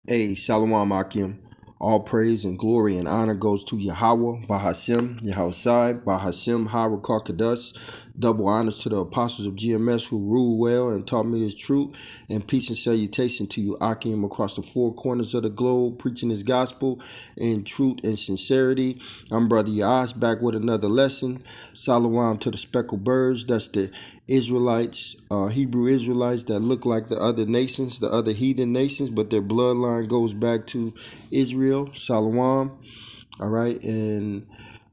Hey, Shalom Akim. All praise and glory and honor goes to Yahweh, Bahashem, Yahushai, Bahashem, Harakakadas. Double honors to the apostles of GMS who rule well and taught me this truth. And peace and salutation to you, Akim, across the four corners of the globe, preaching his gospel in truth and sincerity. I'm Brother Yas, back with another lesson. Shalom to the speckled birds. That's the Israelites, Hebrew Israelites that look like the other nations, the other heathen nations, but their bloodline goes back to Israel, Shalom. All right, and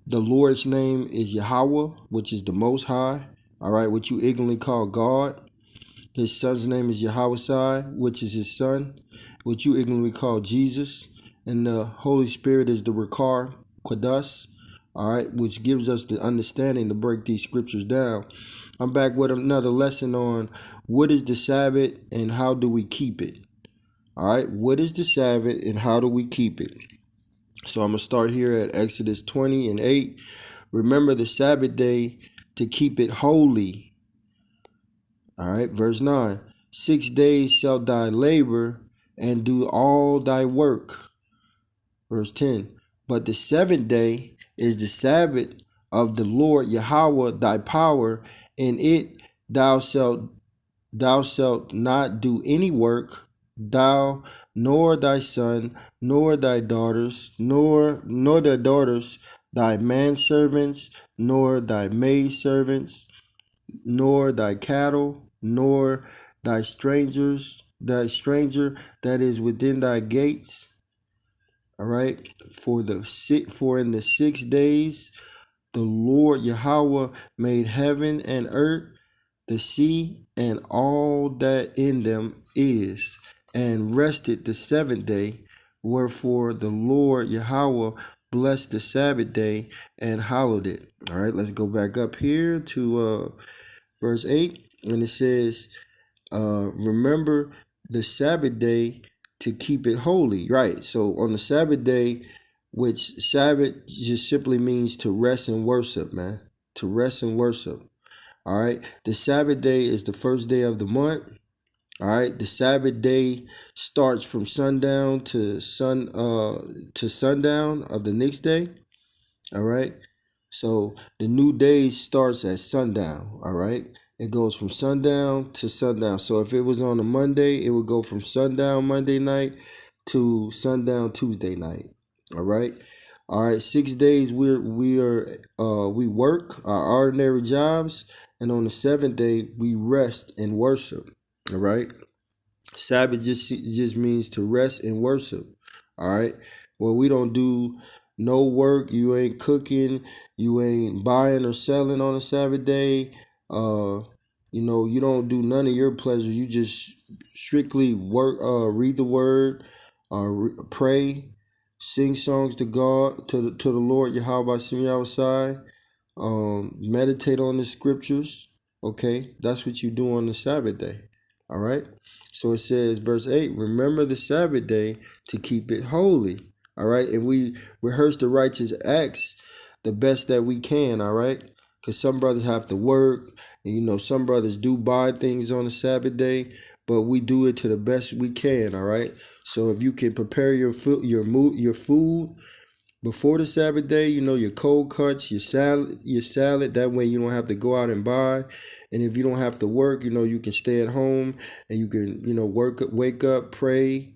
the Lord's name is Yahweh, which is the Most High. All right, what you ignorantly call God. His son's name is Yahushai, which is his son, which you ignorantly call Jesus. And the Holy Spirit is the Rakar Qadas, all right, which gives us the understanding to break these scriptures down. I'm back with another lesson on what is the Sabbath and how do we keep it. All right, what is the Sabbath and how do we keep it? So I'm going to start here at Exodus 20 and 8. Remember the Sabbath day to keep it holy. All right, verse 9. 6 days shalt thy labor and do all thy work. Verse 10. But the seventh day is the Sabbath of the Lord Yahweh thy power. In it thou shalt not do any work, thou nor thy son, nor thy daughters, nor their daughters, thy manservants, nor thy maidservants, nor thy cattle, nor thy stranger that is within thy gates. All right. For in the 6 days the Lord Yahweh made heaven and earth, the sea, and all that in them is, and rested the seventh day. Wherefore the Lord Yahweh blessed the Sabbath day and hallowed it. All right, let's go back up here to verse 8, and it says, remember the Sabbath day to keep it holy. Right. So on the Sabbath day, which Sabbath just simply means to rest and worship, man. To rest and worship. All right. The Sabbath day is the first day of the month. All right. The Sabbath day starts from sundown to sundown of the next day. All right. So the new day starts at sundown. All right. It goes from sundown to sundown. So if it was on a Monday, it would go from sundown Monday night to sundown Tuesday night. All right. All right. 6 days we work our ordinary jobs, and on the seventh day we rest and worship. All right. Sabbath just means to rest and worship. All right. Well, we don't do no work. You ain't cooking. You ain't buying or selling on a Sabbath day. Uh, you don't do none of your pleasure. You just strictly work. Read the word. Pray. Sing songs to God, to the Lord Yahweh outside. Meditate on the scriptures. Okay, that's what you do on the Sabbath day. All right. So it says, verse 8, remember the Sabbath day to keep it holy. All right. And we rehearse the righteous acts the best that we can. All right. Because some brothers have to work. And, some brothers do buy things on the Sabbath day, but we do it to the best we can. All right. So if you can prepare your food, your food before the Sabbath day, your cold cuts, your salad. That way you don't have to go out and buy. And if you don't have to work, you can stay at home and you can, wake up, pray,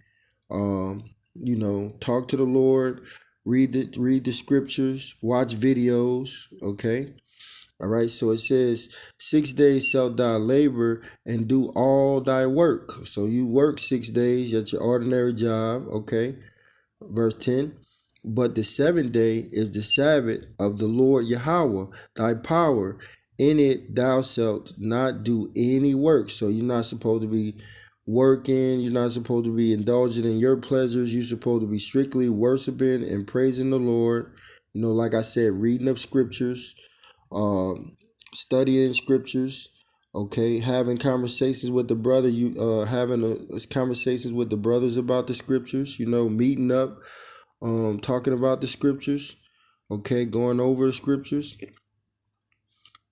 talk to the Lord, read the scriptures, watch videos. Okay. All right. So it says, 6 days shalt thou labor and do all thy work. So you work 6 days at your ordinary job. Okay. Verse 10. But the seventh day is the Sabbath of the Lord Yahweh, thy power. In it thou shalt not do any work. So you're not supposed to be working. You're not supposed to be indulging in your pleasures. You're supposed to be strictly worshiping and praising the Lord. Like I said, reading up scriptures, studying scriptures. Okay, having conversations with the brother. Conversations with the brothers about the scriptures. Meeting up, talking about the scriptures, okay, going over the scriptures.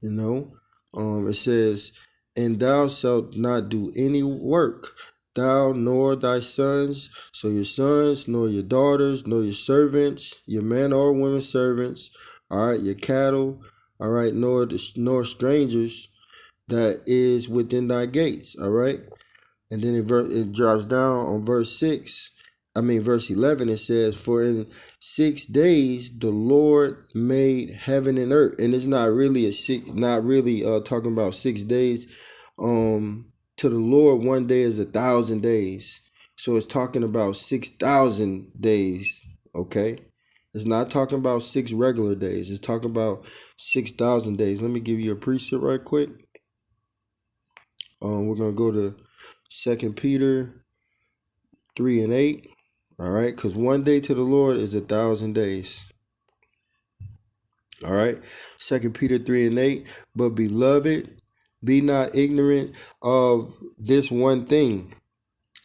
It says, and thou shalt not do any work, thou nor thy sons, so your sons, nor your daughters, nor your servants, your men or women servants, all right, your cattle, all right, nor strangers that is within thy gates, all right. And then it drops down on verse 11, it says, for in 6 days the Lord made heaven and earth. And it's not really not really talking about 6 days. To the Lord, one day is 1,000 days. So it's talking about 6,000 days. Okay. It's not talking about 6 regular days. It's talking about 6,000 days. Let me give you a precept right quick. We're gonna go to 2 Peter 3:8. All right, because one day to the Lord is 1,000 days. All right, 2 Peter 3:8. But beloved, be not ignorant of this one thing,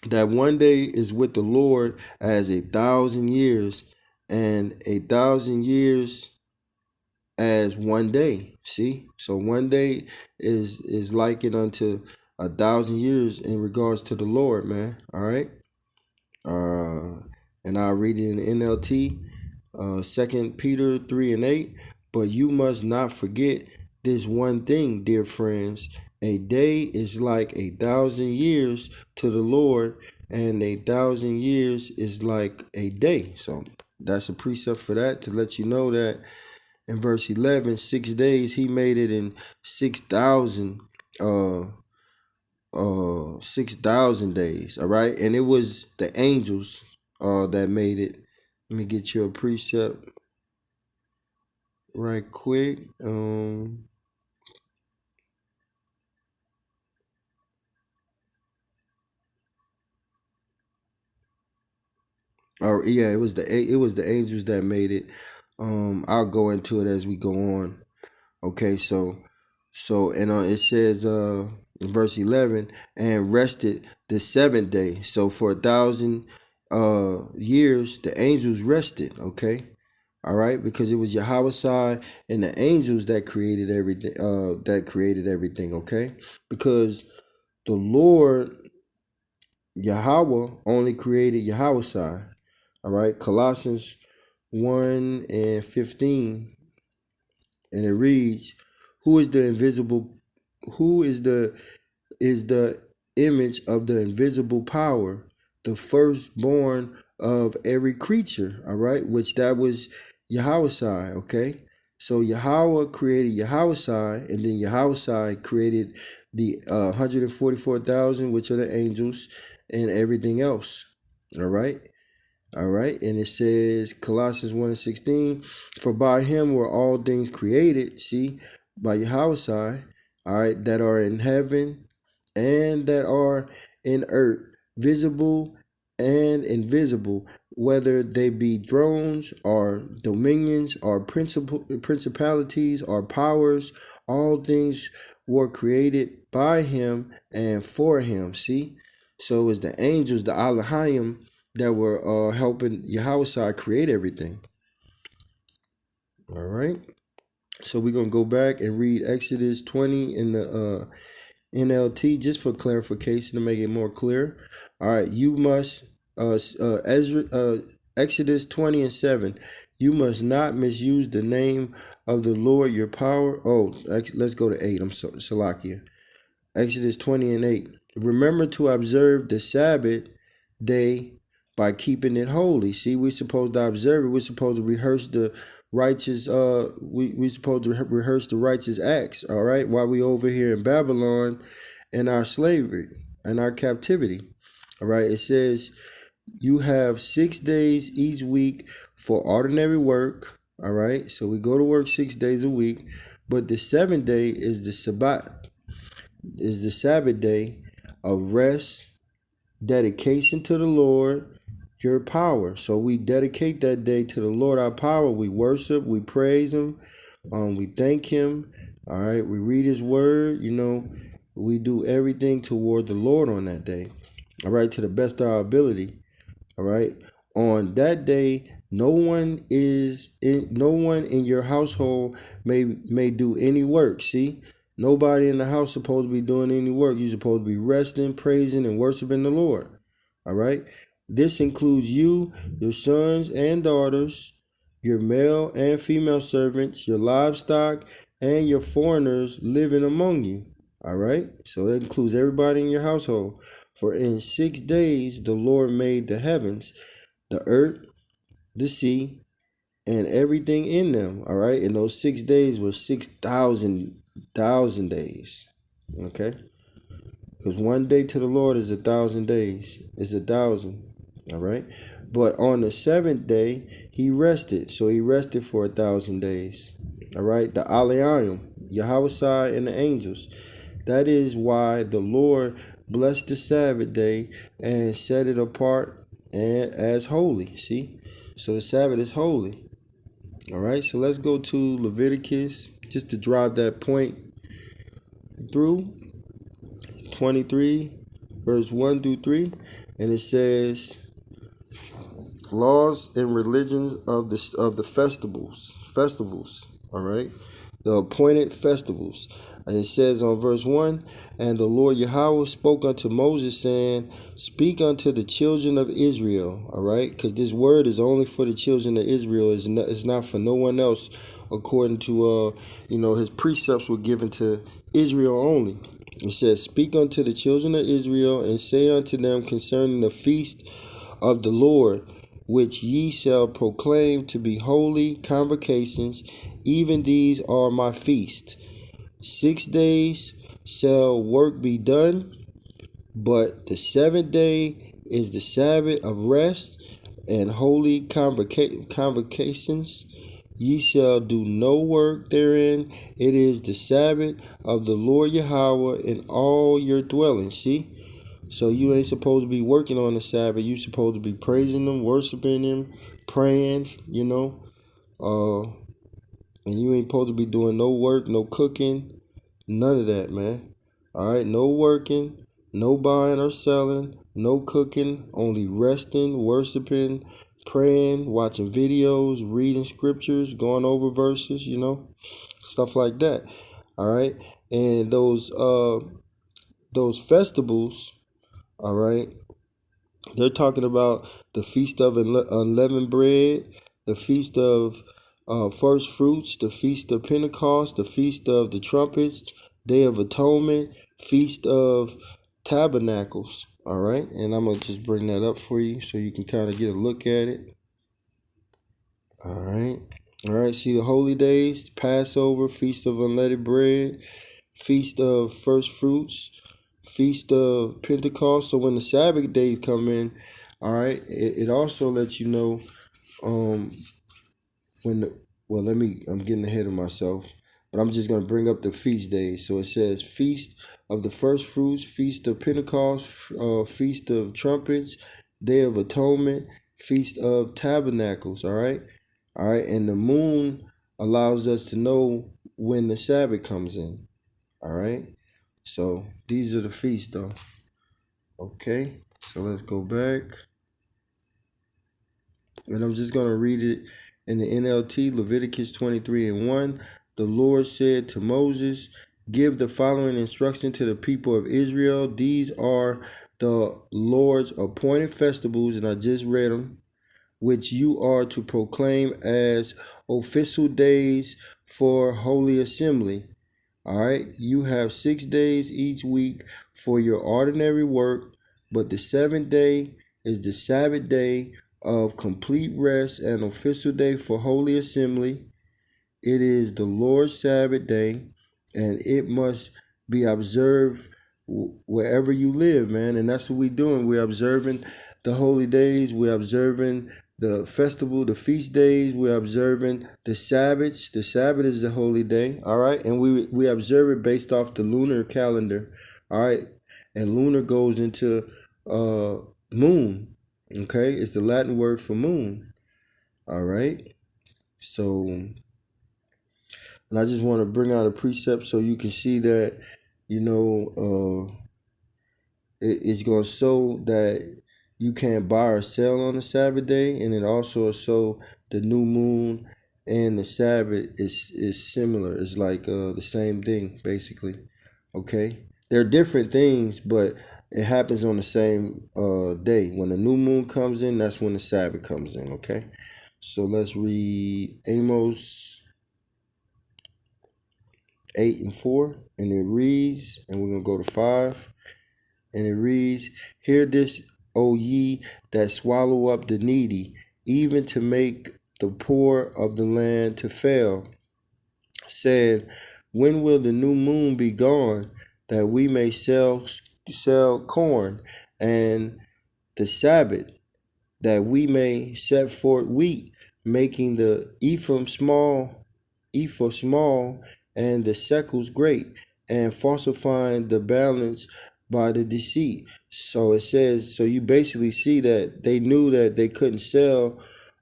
that one day is with the Lord as 1,000 years, and 1,000 years as one day. See, so one day is likened unto 1,000 years in regards to the Lord, man. All right. And I'll read it in the NLT, 2 Peter 3:8. But you must not forget this one thing, dear friends. A day is like 1,000 years to the Lord, and 1,000 years is like a day. So that's a precept for that, to let you know that in verse 11, 6 days, he made it in 6,000 6,000 days. All right, and it was the angels that made it. Let me get you a precept right quick. Oh yeah, it was the angels that made it. I'll go into it as we go on. Okay, so and it says in verse 11, and rested the seventh day. So for 1,000 years the angels rested. Okay, all right, because it was Yahweh and the angels that created everything. Okay, because the Lord Yahweh only created Yahweh. All right, Colossians 1:15, and it reads, "Who is the invisible? Who is the image of the invisible power, the firstborn of every creature." All right, which that was Yahweh. Okay, so Yahweh created Yahweh, and then Yahweh created the 144,000, which are the angels, and everything else. All right. All right, and it says Colossians 1:16, for by him were all things created, see, by Yahweh, all right, that are in heaven and that are in earth, visible and invisible, whether they be thrones or dominions or principalities or powers, all things were created by him and for him. See, so it was the angels, the Alahayim, that were helping Yahweh create everything. All right. So we're gonna go back and read Exodus 20 in the NLT just for clarification to make it more clear. All right, you must Exodus 20:7. You must not misuse the name of the Lord your power. Oh, let's go to 8. I'm sorry, Salakia. Exodus 20:8. Remember to observe the Sabbath day by keeping it holy. See, we're supposed to observe it. We're supposed to rehearse the righteous we're supposed to rehearse the righteous acts, all right, while we over here in Babylon in our slavery and our captivity. All right, it says you have 6 days each week for ordinary work. All right, so we go to work 6 days a week, but the seventh day is the Sabbath, is the Sabbath day of rest, dedication to the Lord, your power. So we dedicate that day to the Lord, our power. We worship, we praise him, we thank him. All right, we read his word, we do everything toward the Lord on that day. All right, to the best of our ability. All right. On that day, no one in your household may do any work. See, Nobody in the house supposed to be doing any work. You're supposed to be resting, praising, and worshiping the Lord. All right. This includes you, your sons and daughters, your male and female servants, your livestock, and your foreigners living among you. All right. So that includes everybody in your household. For in 6 days the Lord made the heavens, the earth, the sea, and everything in them. All right. And those 6 days were 6,000 days. Okay. Because one day to the Lord is 1,000 days. It's 1,000. All right. But on the seventh day, he rested. So he rested for 1,000 days. All right. The Alayim, Yahweh and the angels. That is why the Lord blessed the Sabbath day and set it apart and as holy. See? So the Sabbath is holy. All right. So let's go to Leviticus just to drive that point through. 23 verse 1 through 3, and it says laws and religions of the festivals. All right, the appointed festivals. And it says on verse 1, and the Lord Yahweh spoke unto Moses, saying, speak unto the children of Israel. All right, because this word is only for the children of Israel. It's not for no one else, according to his precepts were given to Israel only. It says, speak unto the children of Israel, and say unto them concerning the feast of the Lord, which ye shall proclaim to be holy convocations, even these are my feast. 6 days shall work be done, but the seventh day is the Sabbath of rest and holy convocations. Ye shall do no work therein. It is the Sabbath of the Lord Yahweh in all your dwellings. See? So you ain't supposed to be working on the Sabbath. You supposed to be praising him, worshiping him, praying, and you ain't supposed to be doing no work, no cooking, none of that, man. All right, no working, no buying or selling, no cooking, only resting, worshiping, praying, watching videos, reading scriptures, going over verses, stuff like that. All right, and those festivals, all right, they're talking about the Feast of Unleavened Bread, the Feast of First Fruits, the Feast of Pentecost, the Feast of the Trumpets, Day of Atonement, Feast of Tabernacles. All right, and I'm going to just bring that up for you so you can kind of get a look at it. All right. All right, see the holy days, Passover, Feast of Unleavened Bread, Feast of First Fruits, Feast of Pentecost. So when the Sabbath days come in, all right, it also lets you know I'm getting ahead of myself, but I'm just going to bring up the feast days. So it says Feast of the First Fruits, Feast of Pentecost, Feast of Trumpets, Day of Atonement, Feast of Tabernacles, all right? All right, and the moon allows us to know when the Sabbath comes in, all right? So these are the feasts, though. Okay, so let's go back. And I'm just going to read it in the NLT, Leviticus 23:1. The Lord said to Moses, give the following instruction to the people of Israel. These are the Lord's appointed festivals, and I just read them, which you are to proclaim as official days for holy assembly. All right, you have 6 days each week for your ordinary work, but the seventh day is the Sabbath day of complete rest and official day for holy assembly. It is the Lord's Sabbath day, and it must be observed wherever you live, man. And that's what we're doing. We're observing the holy days. We're observing the festival, the feast days. We're observing the Sabbaths. The Sabbath is the holy day, all right? And we observe it based off the lunar calendar, all right? And lunar goes into moon, okay? It's the Latin word for moon, all right? So... and I just want to bring out a precept so you can see that, it's going to show that you can't buy or sell on the Sabbath day. And it also show the new moon and the Sabbath is similar. It's like the same thing basically. Okay, they're different things, but it happens on the same day. When the new moon comes in, that's when the Sabbath comes in. Okay, so let's read Amos 8:4, and it reads, and we're gonna go to 5, and it reads, "Hear this, O ye that swallow up the needy, even to make the poor of the land to fail, said, when will the new moon be gone, that we may sell corn, and the Sabbath, that we may set forth wheat, making the ephah small, and the shekels great, and falsifying the balance by the deceit." So it says, so you basically see that they knew that they couldn't sell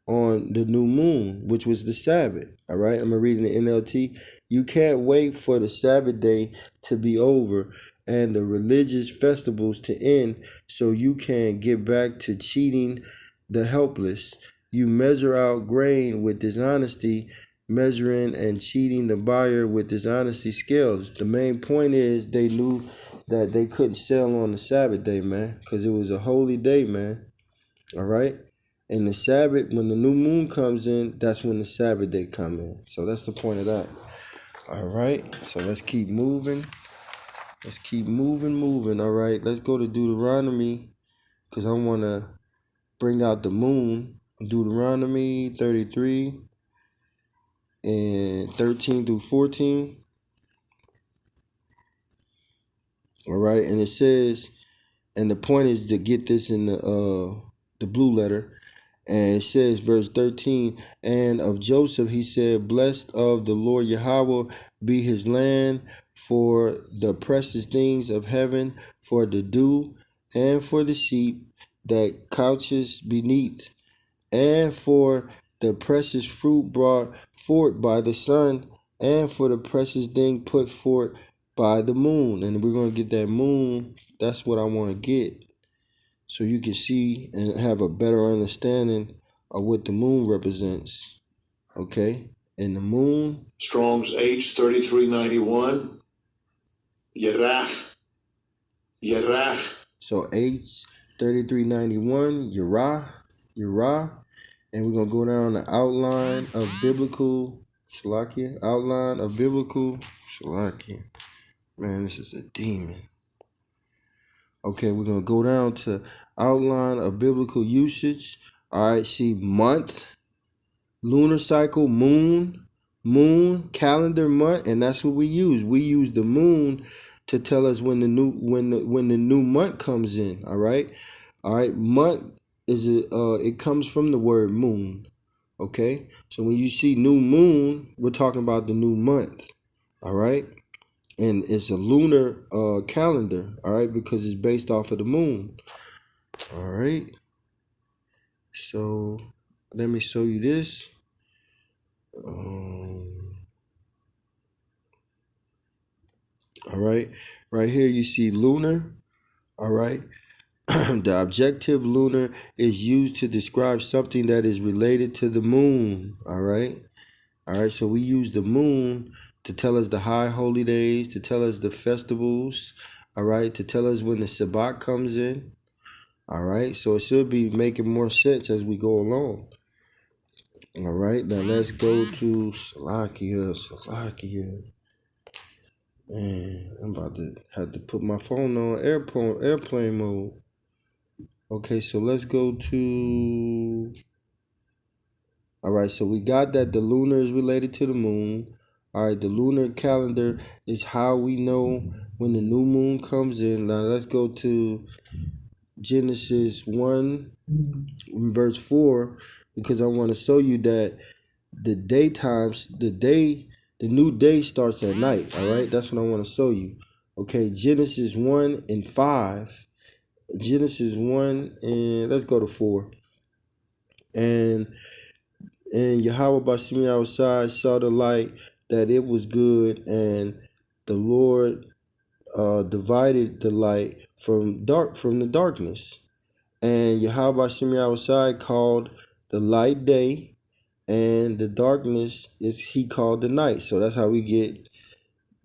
on the new moon, which was the Sabbath. All right, I'm gonna read in the NLT. "You can't wait for the Sabbath day to be over and the religious festivals to end so you can get back to cheating the helpless. You measure out grain with dishonesty, measuring and cheating the buyer with dishonesty scales." The main point is they knew that they couldn't sell on the Sabbath day, man, because it was a holy day, man. All right. And the Sabbath, when the new moon comes in, that's when the Sabbath day come in. So that's the point of that. All right. So let's keep moving. Let's keep moving. All right. Let's go to Deuteronomy, because I want to bring out the moon. Deuteronomy 33 and 13 through 14. All right. And it says, and the point is to get this in the blue letter. And it says, verse 13, "And of Joseph he said, blessed of the Lord Yahweh be his land, for the precious things of heaven, for the dew, and for the sheep that couches beneath, and for the precious fruit brought forth by the sun, and for the precious thing put forth by the moon." And we're going to get that moon. That's what I want to get, so you can see and have a better understanding of what the moon represents. Okay? And the moon, Strong's H3391, Yerach. So H3391, Yerah. And we're going to go down the outline of biblical, Shalakia. Man, this is a demon. Okay, we're going to go down to outline of biblical usage. All right, see month, lunar cycle, moon, calendar month, and that's what we use. We use the moon to tell us when the new month comes in. All right, month is it comes from the word moon. Okay, so when you see new moon, we're talking about the new month. All right, and it's a lunar calendar. All right, because it's based off of the moon. All right, so let me show you this. All right, right here you see lunar. All right, the objective lunar is used to describe something that is related to the moon. All right, so we use the moon to tell us the high holy days, to tell us the festivals. All right, to tell us when the Sabbath comes in. All right, so it should be making more sense as we go along. All right, now let's go to Salakia. Man, I'm about to have to put my phone on airplane mode. Okay, so let's go to... All right, so we got that the lunar is related to the moon. All right, the lunar calendar is how we know when the new moon comes in. Now let's go to Genesis 1, verse 4, because I want to show you that the new day starts at night. All right, that's what I want to show you. Okay, Genesis 1 and 5. Genesis 1 and let's go to 4. And Yahweh Bashimi outside saw the light, that it was good, and the Lord divided the light from the darkness. And Yahweh Bashimi outside called the light day, and the darkness is he called the night. So that's how we get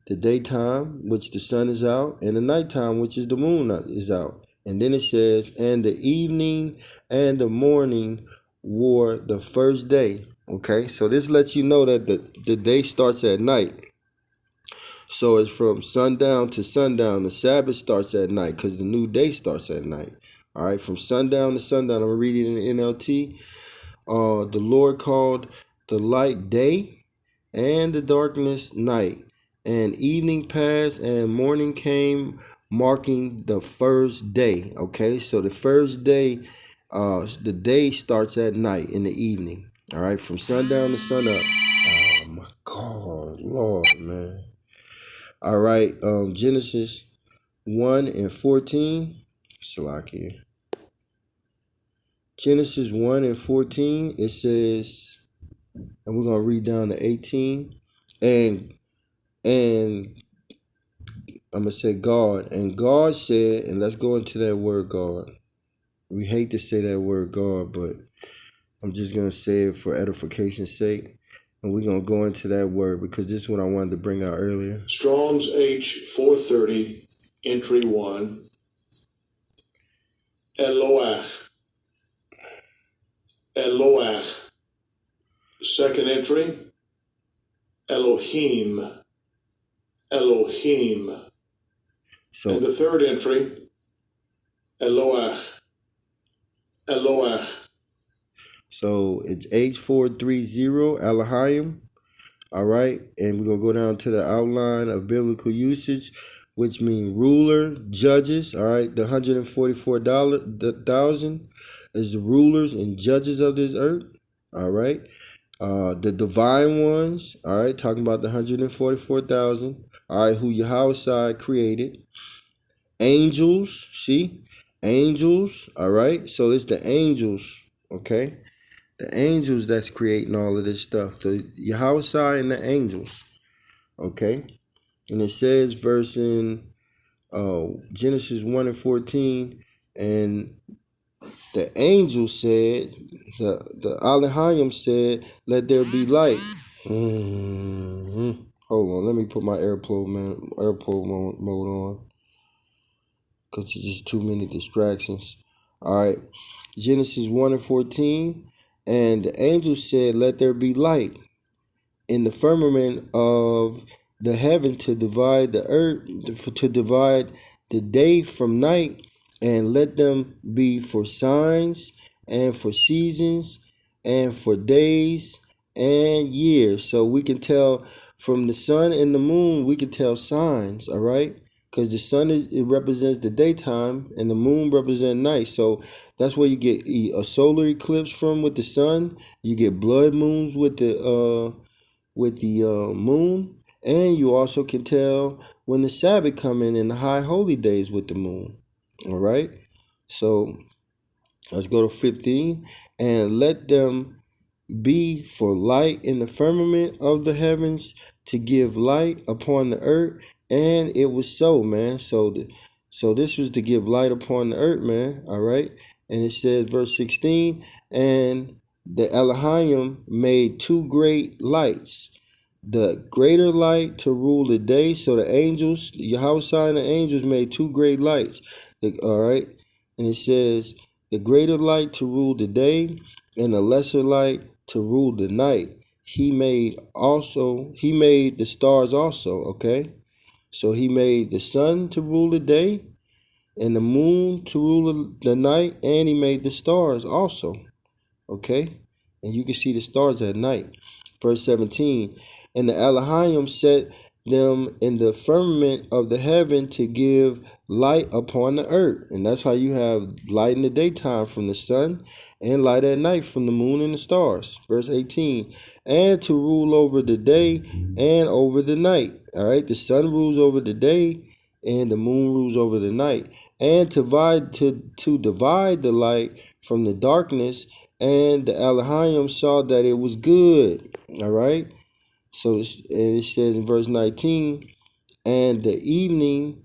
the daytime, which the sun is out, and the nighttime, which is the moon is out. And then it says, and the evening and the morning were the first day. Okay, so this lets you know that the day starts at night. So it's from sundown to sundown. The Sabbath starts at night because the new day starts at night. All right, from sundown to sundown. I'm going to read it in the NLT. The Lord called the light day and the darkness night. And evening passed and morning came, marking the first day. Okay, so the first day, the day starts at night in the evening. All right, from sundown to sunup. Oh my God, Lord, man. All right, Genesis 1 and 14. Salakia. Genesis 1 and 14, it says, and we're gonna read down to 18. And I'm gonna say God. And God said, and let's go into that word God. We hate to say that word God, but I'm just gonna say it for edification's sake. And we're gonna go into that word because this is what I wanted to bring out earlier. Strong's H 430, entry 1. Eloach. Eloach. Second entry, Elohim. Elohim. And So the third entry, Eloach. Eloach. so it's H430 Elohim. All right, and we're gonna go down to the outline of biblical usage, which mean ruler, judges. All right, the 144,000 is the rulers and judges of this earth. All right, the divine ones. All right, talking about the 144,000. All right, who Yahweh created. Angels, see, angels. All right, so it's the angels. Okay. The angels that's creating all of this stuff. The Yahweh and the angels. Okay. And it says verse in Genesis 1 and 14. And the angel said, the Elohim said, let there be light. Hold on. Let me put my airplane mode on. Because there's just too many distractions. All right. Genesis 1 and 14. And the angel said, let there be light in the firmament of the heaven to divide the earth, to divide the day from night, and let them be for signs and for seasons and for days and years. So we can tell from the sun and the moon, we can tell signs, all right? Because the sun it represents the daytime and the moon represents night. So that's where you get a solar eclipse from with the sun. You get blood moons with the moon, and you also can tell when the Sabbath come in the high holy days with the moon. All right, so let's go to 15. And let them be for light in the firmament of the heavens to give light upon the earth. And it was so, man. So this was to give light upon the earth, man. All right. And it says verse 16, and the Elohim made two great lights, the greater light to rule the day. So the angels, Yahweh and the angels made two great lights. All right. And it says the greater light to rule the day and the lesser light to rule the night. He made the stars also. Okay. So he made the sun to rule the day and the moon to rule the night, and he made the stars also. Okay. And you can see the stars at night. Verse 17, and the Elohim set them in the firmament of the heaven to give light upon the earth. And that's how you have light in the daytime from the sun and light at night from the moon and the stars. Verse 18, and to rule over the day and over the night. All right, the sun rules over the day and the moon rules over the night, and to divide the light from the darkness. And the Elohim saw that it was good. All right. So and it says in verse 19, and the evening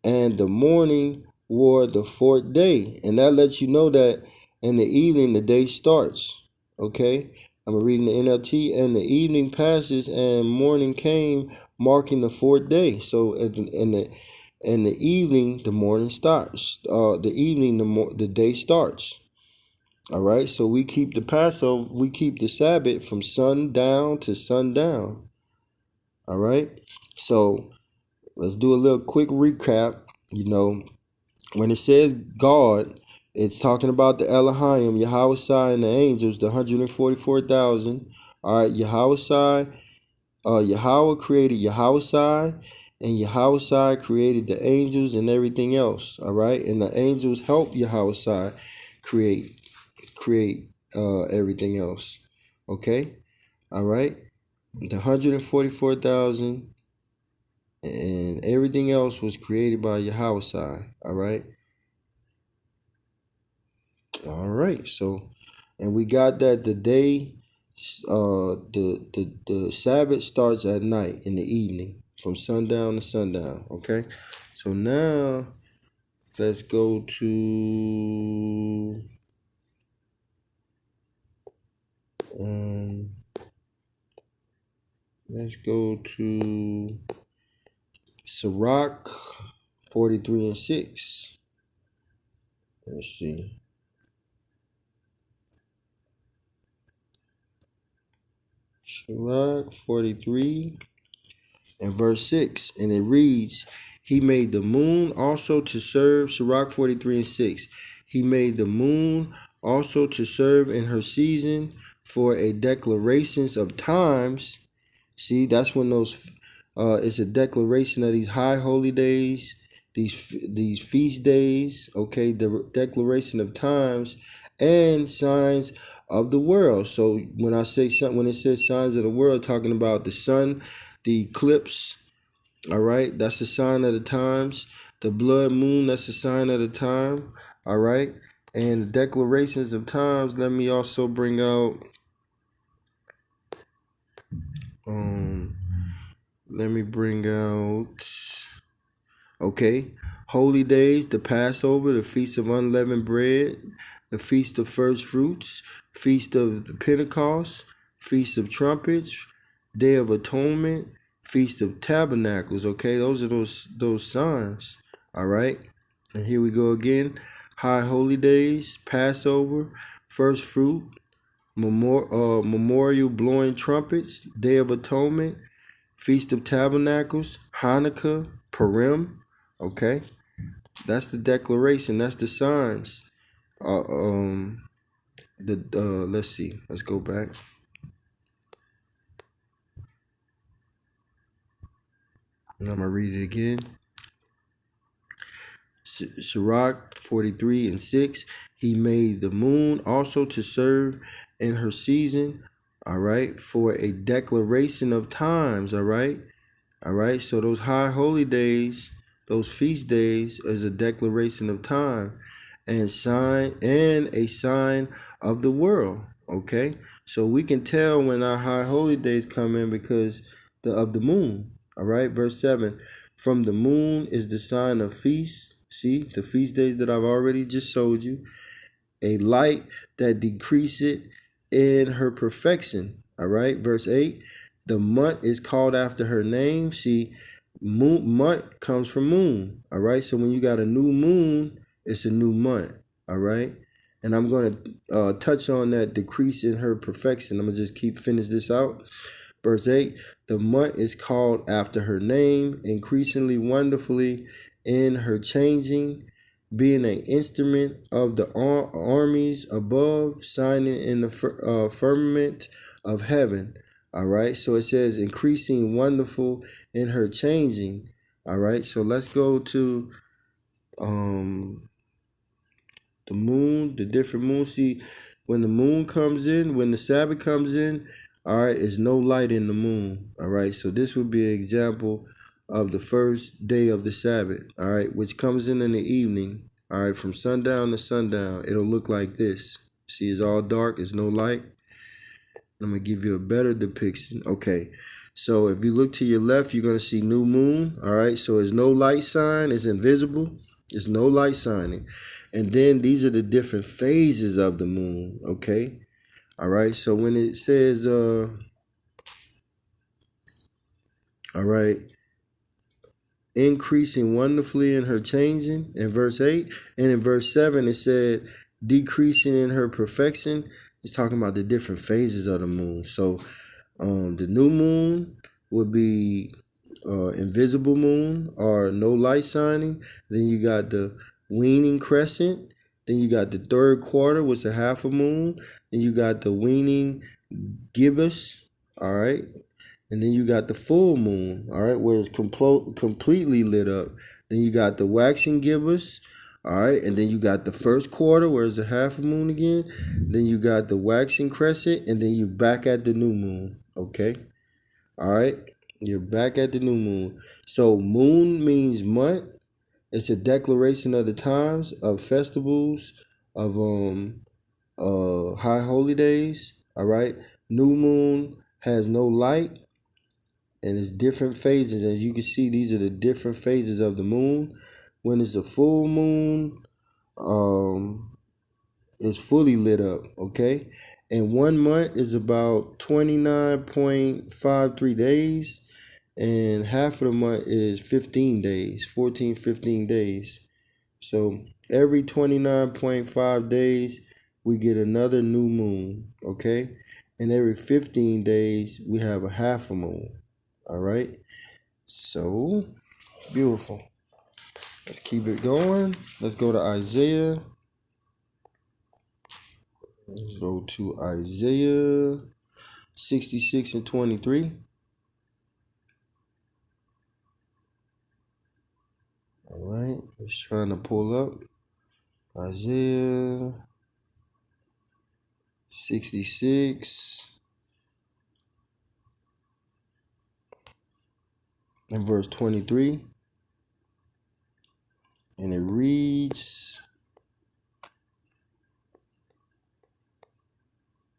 and the morning were the fourth day. And that lets you know that in the evening the day starts. Okay. I'm reading the NLT. And the evening passes, and morning came, marking the fourth day. So in the evening, the morning starts. The evening, the day starts. All right. So we keep the Passover. We keep the Sabbath from sundown to sundown. All right. So let's do a little quick recap. When it says God, it's talking about the Elohim, Yahweh and the angels, the 144,000. All right, Yahweh created Yahweh, and Yahweh created the angels and everything else. All right, and the angels help Yahweh create everything else. Okay, all right, the 144,000 and everything else was created by Yahweh. All right. All right, so, and we got that the day, the Sabbath starts at night in the evening from sundown to sundown. Okay, so now let's go to um, Sirach 43:6. Let's see. Sirach 43 and verse 6, and it reads, He made the moon also to serve, Sirach 43:6. He made the moon also to serve in her season for a declarations of times. See, that's when it's a declaration of these high holy days, these feast days, okay, the declaration of times and signs of the world. So when I say something, when it says signs of the world, talking about the sun, the eclipse, all right, that's a sign of the times. The blood moon, that's a sign of the time, all right. And the declarations of times, let me also bring out, okay, holy days, the Passover, the Feast of Unleavened Bread, the Feast of First Fruits, Feast of Pentecost, Feast of Trumpets, Day of Atonement, Feast of Tabernacles. Okay, those are those signs. All right, and here we go again. High holy days, Passover, First Fruit, Memorial blowing trumpets, Day of Atonement, Feast of Tabernacles, Hanukkah, Purim. Okay, that's the declaration. That's the signs. Let's see. Let's go back. And I'm gonna read it again. Sirach 43:6. He made the moon also to serve in her season. All right, for a declaration of times. All right. All right, so those high holy days, those feast days is a declaration of time and a sign of the world. Okay, so we can tell when our high holy days come in because of the moon. All right, verse 7, from the moon is the sign of feast. See, the feast days that I've already just showed you, a light that decreaseth in her perfection. All right, verse 8, the month is called after her name. See, month comes from moon. All right, so when you got a new moon, it's a new month. All right, and I'm going to touch on that decrease in her perfection. I'm going to just finish this out. Verse 8, the month is called after her name, increasingly wonderfully in her changing, being an instrument of the armies above, shining in the firmament of heaven. All right, so it says increasing wonderful in her changing. All right, so let's go to the moon, the different moons. See, when the moon comes in, when the Sabbath comes in, all right, there's no light in the moon. All right, so this would be an example of the first day of the Sabbath, all right, which comes in the evening. All right, from sundown to sundown, it'll look like this. See, it's all dark, there's no light. I'm going to give you a better depiction. Okay, so if you look to your left, you're going to see new moon. All right, so there's no light sign. It's invisible. There's no light signing. And then these are the different phases of the moon. Okay, All right. So when it says, all right, increasing wonderfully in her changing in verse 8, and in verse 7 it said decreasing in her perfection. It's talking about the different phases of the moon. So the new moon would be invisible moon or no light shining. Then you got the waning crescent. Then you got the third quarter, which is a half a moon. Then you got the waning gibbous. All right. And then you got the full moon, all right, where it's completely lit up. Then you got the waxing gibbous, all right, and then you got the first quarter, where it's a half a moon again. Then you got the waxing crescent, and then you back at the new moon, okay? All right, you're back at the new moon. So moon means month. It's a declaration of the times of festivals, of high holy days, all right? New moon has no light, and it's different phases. As you can see, these are the different phases of the moon. When it's a full moon, it's fully lit up, okay? And 1 month is about 29.53 days, and half of the month is 15 days, 14, 15 days. So every 29.5 days, we get another new moon, okay? And every 15 days, we have a half a moon, all right? So beautiful. Let's keep it going. Let's go to Isaiah. Let's go to Isaiah 66 and 23. All right. Just trying to pull up Isaiah 66 and verse 23. And it reads,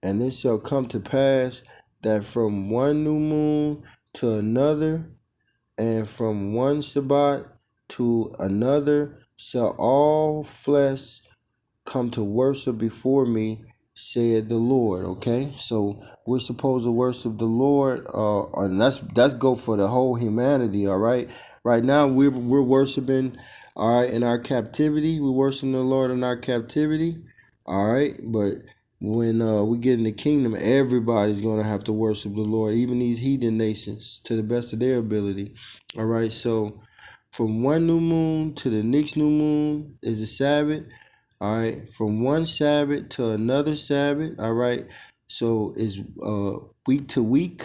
and it shall come to pass that from one new moon to another, and from one Sabbath to another, shall all flesh come to worship before me, said the Lord. Okay, so we're supposed to worship the Lord, and that's go for the whole humanity. All right, right now we're worshiping, all right, in our captivity. We're worshiping the Lord in our captivity, all right. But when we get in the kingdom, everybody's gonna have to worship the Lord, even these heathen nations, to the best of their ability. All right, so from one new moon to the next new moon is a Sabbath. All right, from one Sabbath to another Sabbath. All right, so it's week to week.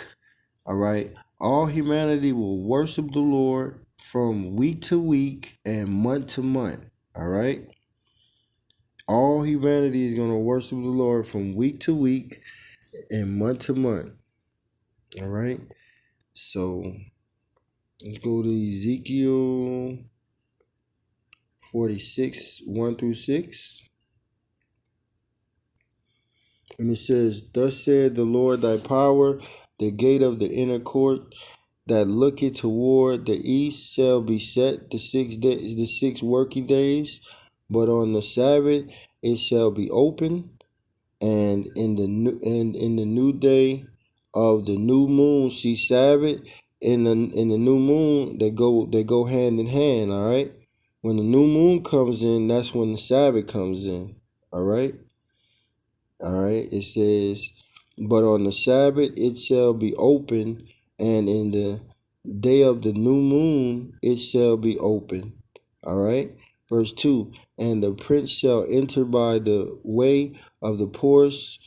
All right, all humanity will worship the Lord from week to week and month to month. All right, all humanity is going to worship the Lord from week to week and month to month. All right, so let's go to Ezekiel 46, 1 through 6. And it says, thus said the Lord thy power, the gate of the inner court that looketh toward the east shall be set the 6 days, the 6 working days, but on the Sabbath it shall be open, and in the new day of the new moon, see Sabbath in the new moon, they go hand in hand. All right, when the new moon comes in, that's when the Sabbath comes in. All right. All right, it says, but on the Sabbath it shall be open, and in the day of the new moon it shall be open. All right, verse 2, and the prince shall enter by the way of the porch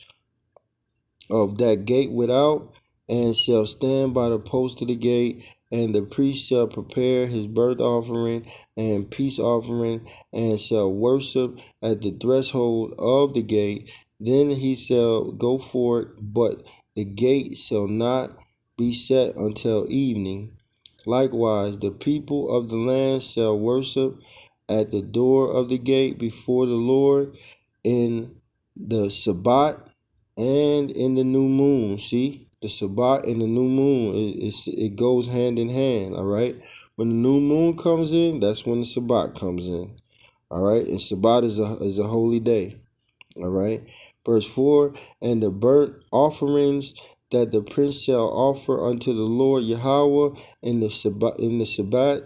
of that gate without, and shall stand by the post of the gate, and the priest shall prepare his burnt offering and peace offering, and shall worship at the threshold of the gate. Then he shall go forth, but the gate shall not be set until evening. Likewise, the people of the land shall worship at the door of the gate before the Lord in the Sabbath and in the new moon. See, the Sabbath and the new moon, it goes hand in hand. All right, when the new moon comes in, that's when the Sabbath comes in. All right, and Sabbath is a holy day. All right, Verse 4, and the burnt offerings that the prince shall offer unto the Lord Yahweh in the Sabbath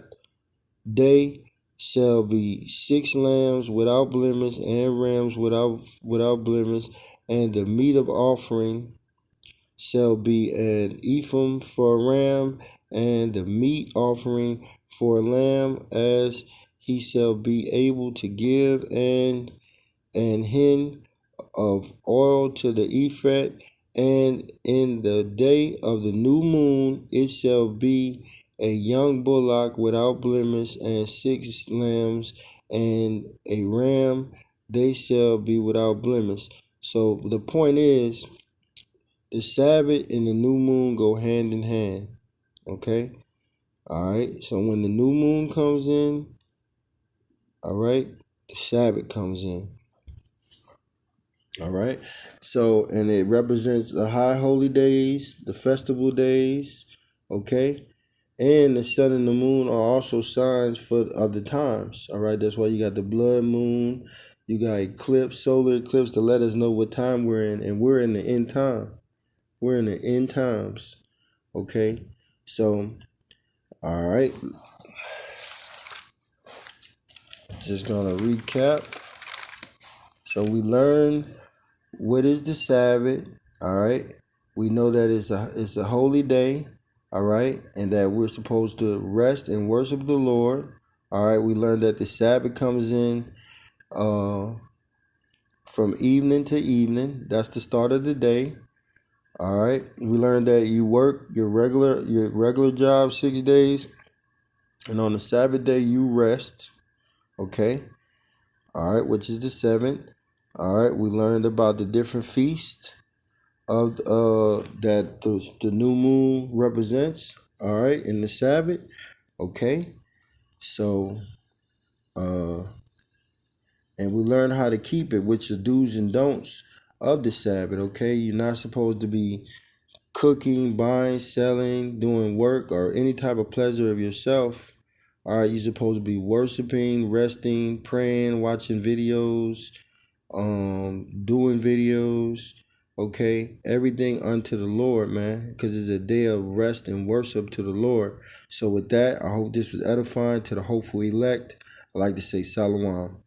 day shall be 6 lambs without blemish and rams without blemish, and the meat of offering shall be an ephah for a ram, and the meat offering for a lamb, as he shall be able to give, and an hin of oil to the ephah. And in the day of the new moon it shall be a young bullock without blemish, and 6 lambs and a ram, they shall be without blemish. So the point is, the Sabbath and the new moon go hand in hand. Okay? Alright, so when the new moon comes in, alright, the Sabbath comes in. Alright? So, and it represents the high holy days, the festival days, okay? And the sun and the moon are also signs of the times. Alright, that's why you got the blood moon, you got eclipse, solar eclipse to let us know what time we're in, and we're in the end time. We're in the end times. Okay? So, all right, just gonna recap. So we learned what is the Sabbath. All right, we know that it's a holy day. All right, and that we're supposed to rest and worship the Lord. All right, we learned that the Sabbath comes in from evening to evening. That's the start of the day. All right, we learned that you work your regular job 6 days, and on the Sabbath day you rest. Okay. All right, which is the 7th. All right, we learned about the different feasts of that the new moon represents. All right, in the Sabbath. Okay, so and we learned how to keep it, which are do's and don'ts of the Sabbath. Okay, you're not supposed to be cooking, buying, selling, doing work, or any type of pleasure of yourself. All right, you're supposed to be worshiping, resting, praying, watching videos, doing videos, okay, everything unto the Lord, man, because it's a day of rest and worship to the Lord. So with that, I hope this was edifying to the hopeful elect. I like to say Shalom.